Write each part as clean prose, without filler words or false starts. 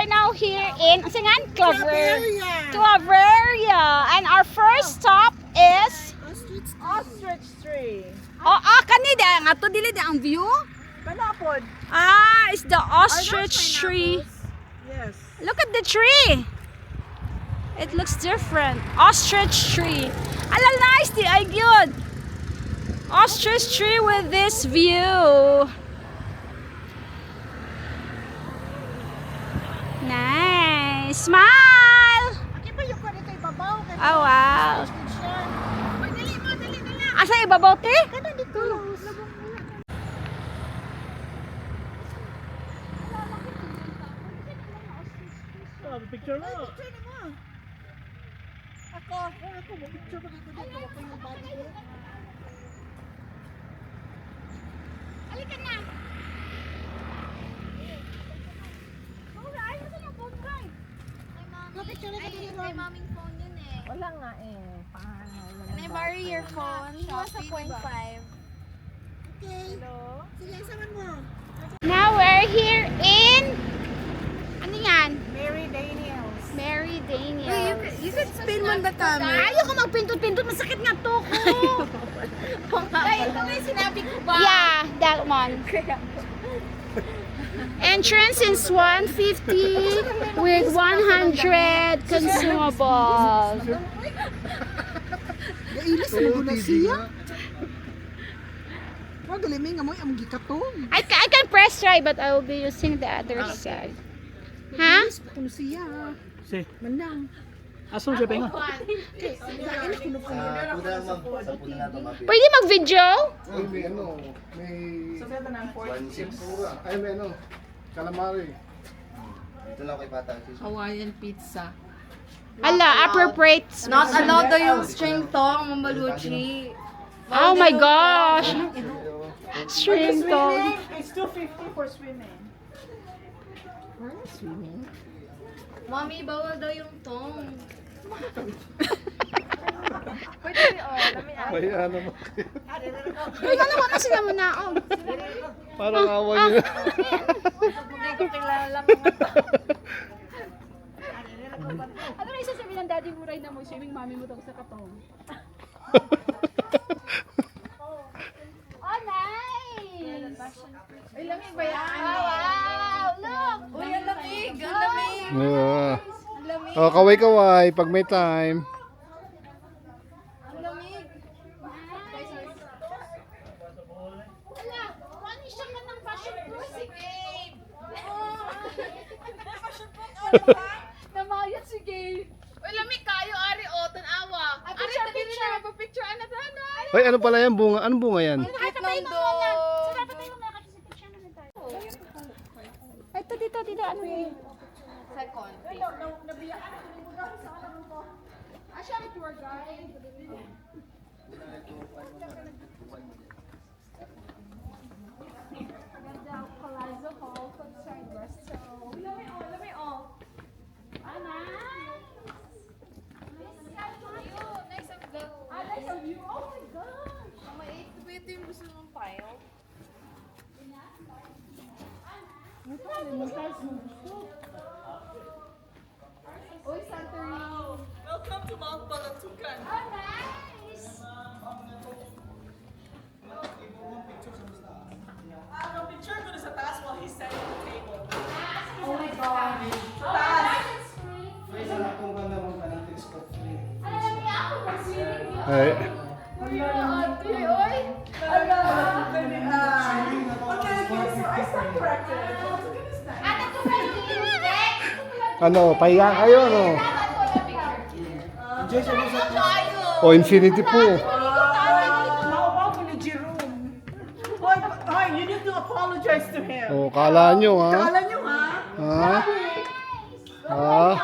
are now here in Claveria. And our first stop is Ostrich tree. kanida nga to dili ang view. Kanapod. It's the ostrich tree. Yes. Look at the tree. It looks different. Ostrich tree. Alal nice di ay good. Ostrich tree with this view. Nice. Smile. Aki pa yung kwan ito ibabaw. Oh wow. Dali mo. Asa ibabaw te? Kanan dito. Picture mo. Ako, picture mo dito dito. Ako yung body ko. Halika na. Picture na dito. May maming phone yun eh. Wala nga eh. Paano? Can I borrow your phone? Mo sa 0.5. Okay. Hello? Sige, saman mo. Now we're here in ano yan? Mary Daniels. Mary Daniels. You could spin one the camera. Ayaw ko magpindot-pindot. Masakit nga to ko. Ay, ito nga yung sinabi ko ba? Yeah, that one. Entrance is 150 with 100 consumables. Gailis na guna siya. Magaliming nga mo yung gikatong. I can press try but I will be using the other side. Ha? Kuno siya. Si. Manang. Asong siya penga. Gailis kuno ko. Pwede mag-video? Uy, may ano, may... Ay, may ano, calamari. Dito lang kay Patang. Hawaiian pizza. Ala, appropriate. Not allowed daw yung string tong, mamaluchi. Oh my gosh. String tone. It's 250 for swimming. Mami, bawal daw yung tong. May ano mo. Uy, ganawa na sila muna. Oh. Parang awa niyo. Hindi ko kilala mga to. Ano na isasabihin ng daddy mo na mo swimming mami mo sa katong? Oh, nice! Ay, lamig ba yan? Wow! Look! Uy, ang lamig! Ang lamig! Yeah. Ang lamig! Oh, kaway-kaway pag may time. Ang lamig! Ala, wani siya ka ng fashion pro si Gabe! Fashion po Namayat si Gabe! Uy, lamig kayo, Ari, o, tanawa. Ari, picture! Picture, ano to, ano? Ay, ano pala yan? Bunga? Anong bunga yan? Cute ng dog. Ito dito, ano yun? Second. Ito yung gusto mong pile. Uy, Santorini. Welcome to Mount Balatukan. Oh, nice! Picture ko na sa taas while he's setting the table. Oh my God! Ay. Ano, pahiga kayo, no? O, infinity pool. Maubaw ko ni Jerome. Hoy, you need to apologize to him. O, kala nyo, ha? Kala nyo ha? Ha? Ha?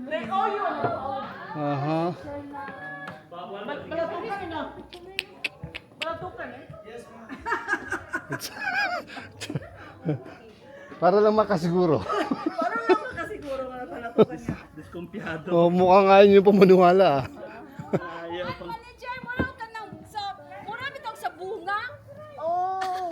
They owe you an Aha. Balatukan na. Balatukan eh. Para lang makasiguro. Parang naman kasi siguro nga balatukan niya. Diskumpiyado. O, mukhang ayaw nyo pamaniwala, ah. Ayaw pang... Manager, mura ka ng mura bitong sa bunga? Oh.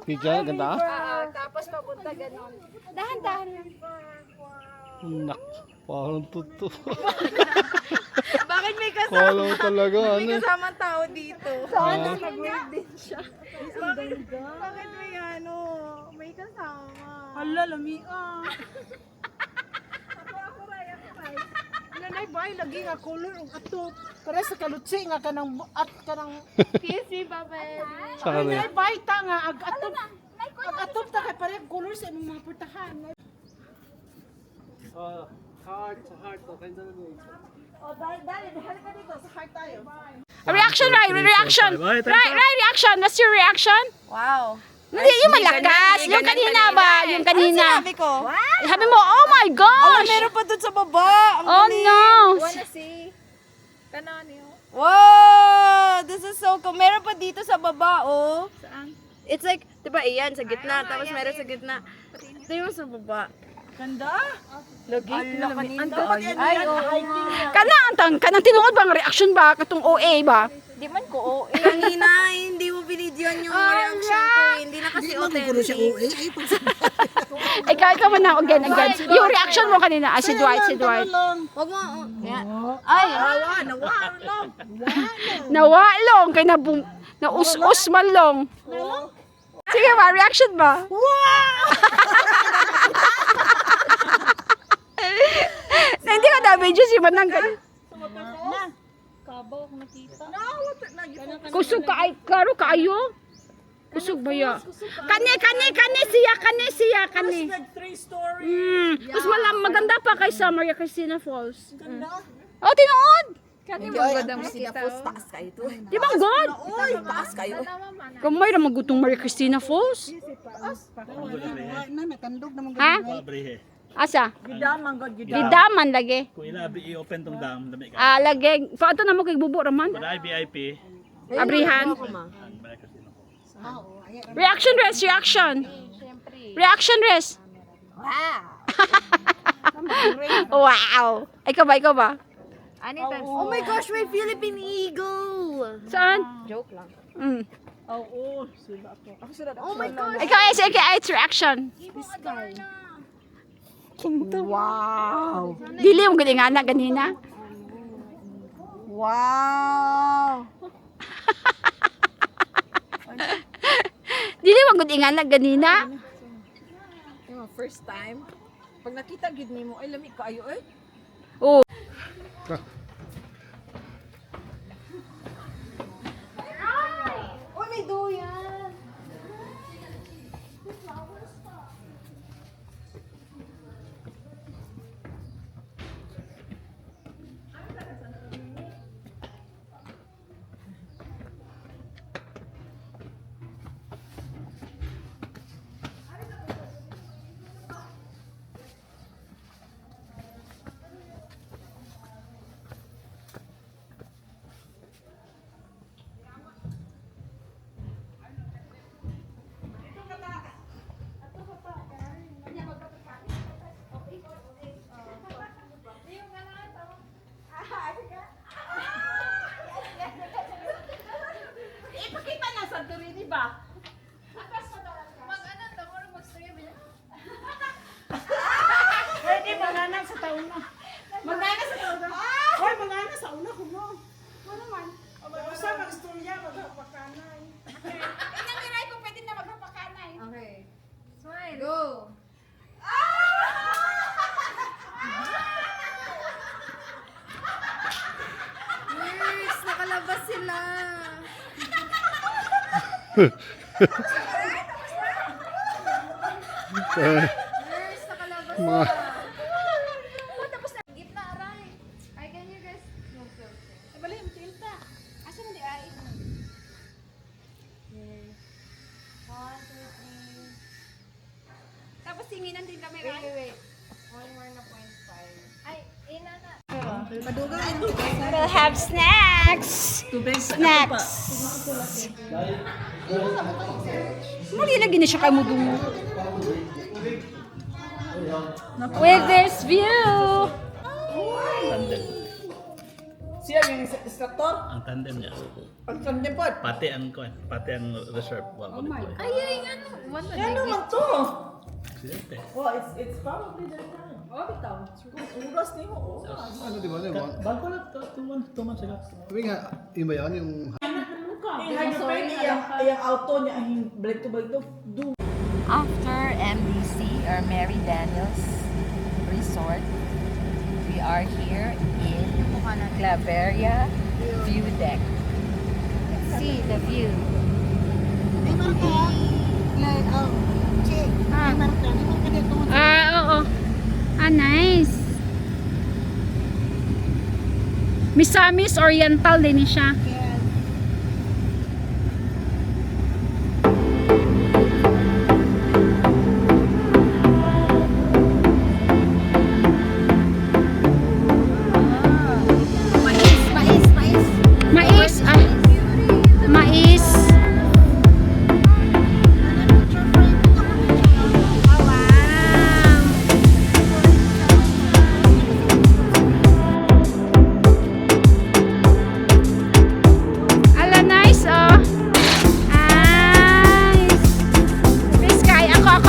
Pizza, ganda. Tapos papunta ganon. Dahan-dahan lang. Nak, parang tuto. Bakit may kasama? Kala ko talaga, ano. Kasamang tao dito. Sana nag-wave din siya. Bakit may ano? May kasama. Hala, lamia. Nanay bay lagi nga color og atop. Para sa kalutsi nga kanang at kanang Kiss me, baby. Sa kanya. nanay bay ta nga ag atop. Ag atop ta kay pare color sa imong mga portahan. Reaction, reaction. Bye, bye, Reaction. What's your reaction? Wow. Hindi, yung malakas. Yung kanina ba? Yung kanina. Sabi ko? Sabi mo, oh my gosh. Meron pa dun sa baba. Ang Oh galing. no. Wanna see? Kanani, oh. Wow! This is so cool. Meron pa dito sa baba, oh. Saan? It's like, di ba, iyan, sa gitna. Tapos meron sa gitna. Ito yung sa baba. Ganda. Lagi. Ay, Kanang tinuod ba ang reaction ba? Katong OA ba? Di man ko, oh. Kanina, hindi mo binidyoan yung reaction ko. Hindi na kasi authentic. Ikaw man na again. Yung reaction mo kanina. Si Dwight. Huwag mo, oh. Yan. Ay, Nawalong. Kay na us man long. Sige ba, reaction ba? Na hindi ka na-video si Manang ganyan. Kusog ka ay, klaro kayo? Kusog ba ya? Kani siya. Mas maganda pa kaysa Maria Cristina Falls. Oh, tinood! taas kayo to. Di ba ang good? Taas kayo. Kamay na magutong Maria Cristina Falls. Ha? Pabrihe. Asa? Gidaman god Gidaman lagi. Kung ilabi i-open tong dam, dami ka. Lagi. Paano na mo kay bubo raman? Wala VIP. Abrihan. Reaction. Wow. Ikaw ba? Oh my gosh, may Philippine Eagle! Saan? Joke lang. Mm. Oo, sila ako. Ako sila Oh my gosh! Ikaw, it's reaction. Wow. Dili mo galing anak ganina. Wow! Dili mo galing anak ganina. Yung first time, pag nakita gid nimo ay lamig kaayo eh. Oh. Oh, may duyan! Ipakita na sa Santorini ba? Mag-ano, tamo mag-stream niya. Pwede banana sa taon na. Banana sa taon na. Hoy, banana sa una ko mo. Ano man? Usa mag-istorya magpakanay. Inamiray ko pwede na magpapakanay. Okay. Smile. Go! Yes! Nakalabas sila! Nurse, nakalabas Mga, Oh, tapos na. Gitna, aray. Ay, can you guys? No, Bali, tilta. Asa man di ay? Tapos tinginan din kami. Wait. One more na 0.5. Ay, ina na. We'll have snacks. Snacks. Muli lagi na siya kay mudungo. With this view. Siya yung instructor. Ang tandem niya. Ang tandem po. Pati ang reserve. Oh my God. Ay, ano? One Yan naman to. Siyempre. Oh, it's probably their time. Oh, bitaw. Oras ni mo. Ano di ba? Bago lang, 2 months ago. Sabi nga, yun ba yan? Yung Yung auto niya, balik to. After MDC or Mary Daniels Resort, we are here in Claveria View Deck. Let's see the view. Oo. Nice. Misamis Oriental din siya. Mais. Mais. Ala, nice, oh. Nice. Miss Kai, ako.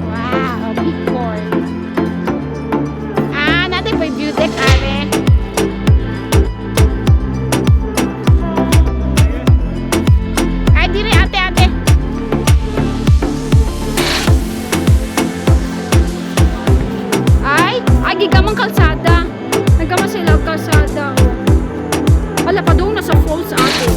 Wow, big board. Natin po yung view deck, are. Ay, dire, ate. Ay, gigamang kalsada. Nagama sila kalsada. Wala pa doon, nasa falls ate.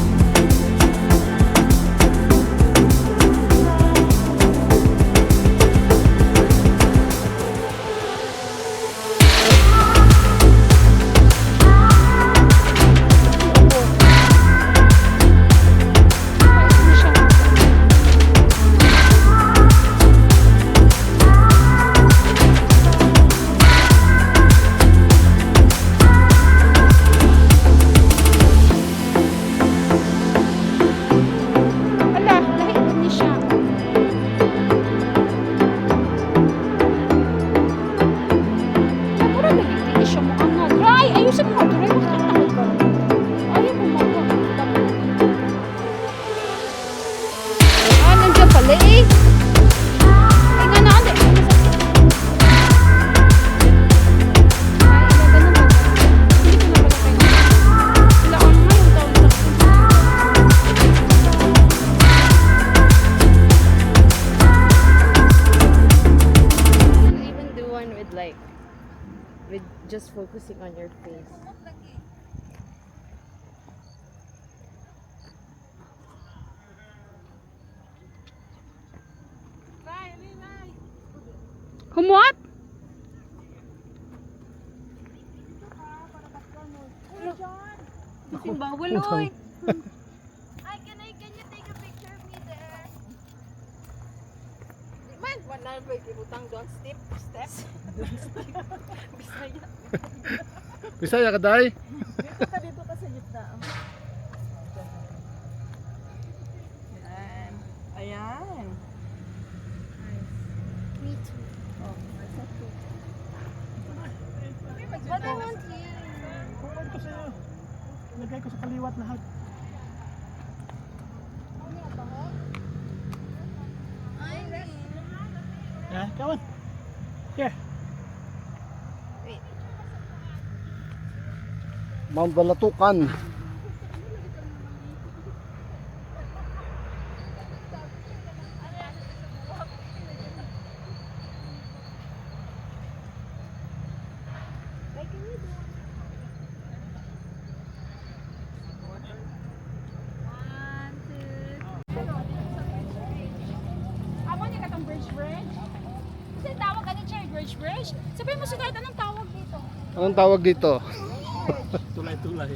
Ala, lahit ni siya. Mura lagi hindi siya mo angat. Ray, ayusin mo. Ray, bakit takot ka? Ayaw mo mga. Nandiyan pala eh. Ay, nga na, ate. Ay, ganun ba? Hindi ko na pala kayo. Wala kang ngayon taon sa You can even do one with just focusing on your face. Humot? Bawal, oy. Ay, can you take a picture of me there? Man, wala na ba ibutang don't step. Bisaya. Bisaya ka, day? Dito ka sa gitna. Ayan. Me too. But I want you. Kukuha ko sa'yo. Lagay ko sa kaliwat lahat. Yeah, come on. Here. Mount Balatukan. Amo niya katong bridge. Kasi tawag ka siya bridge. Sabihin mo sa kahit anong tawag dito. Anong tawag dito? Tulay-tulay.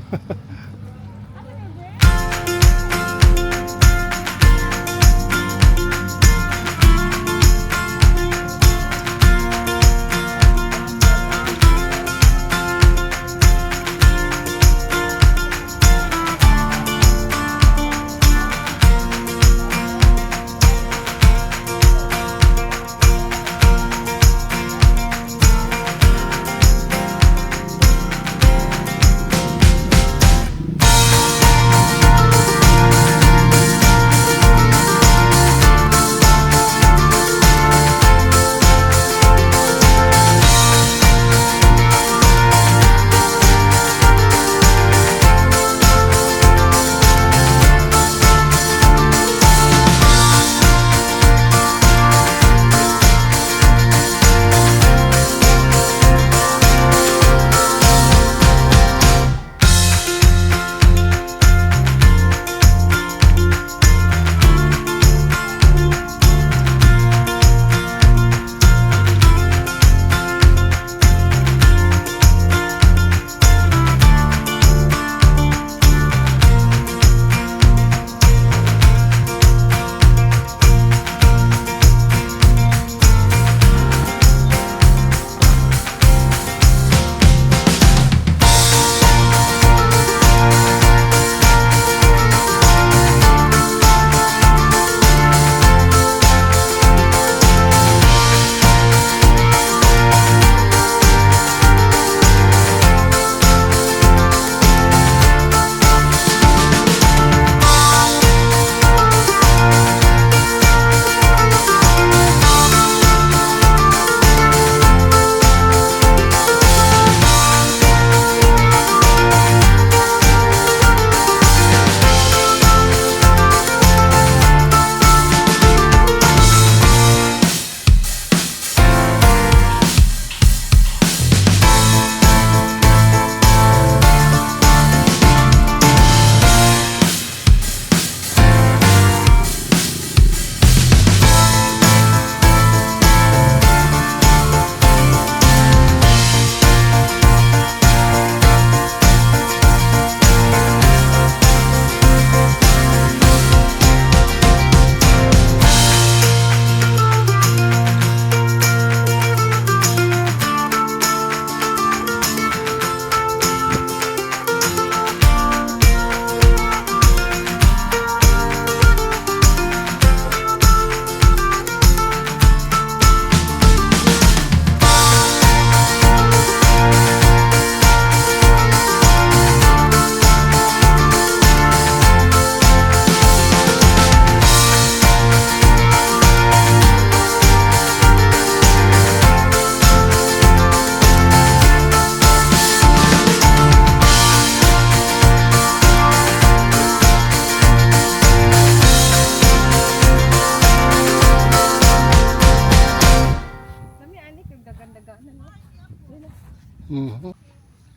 Mhm.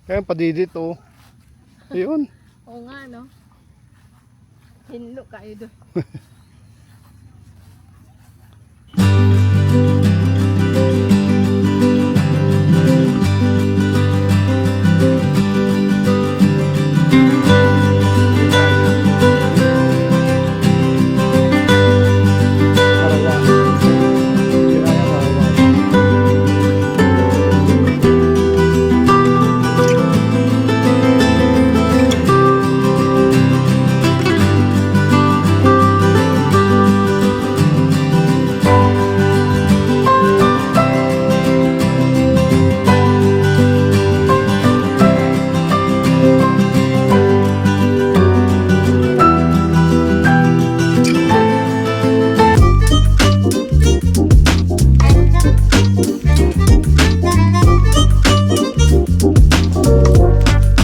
Kaya padidit oh. Ayun. Oo nga, no? Hinlo kayo doon.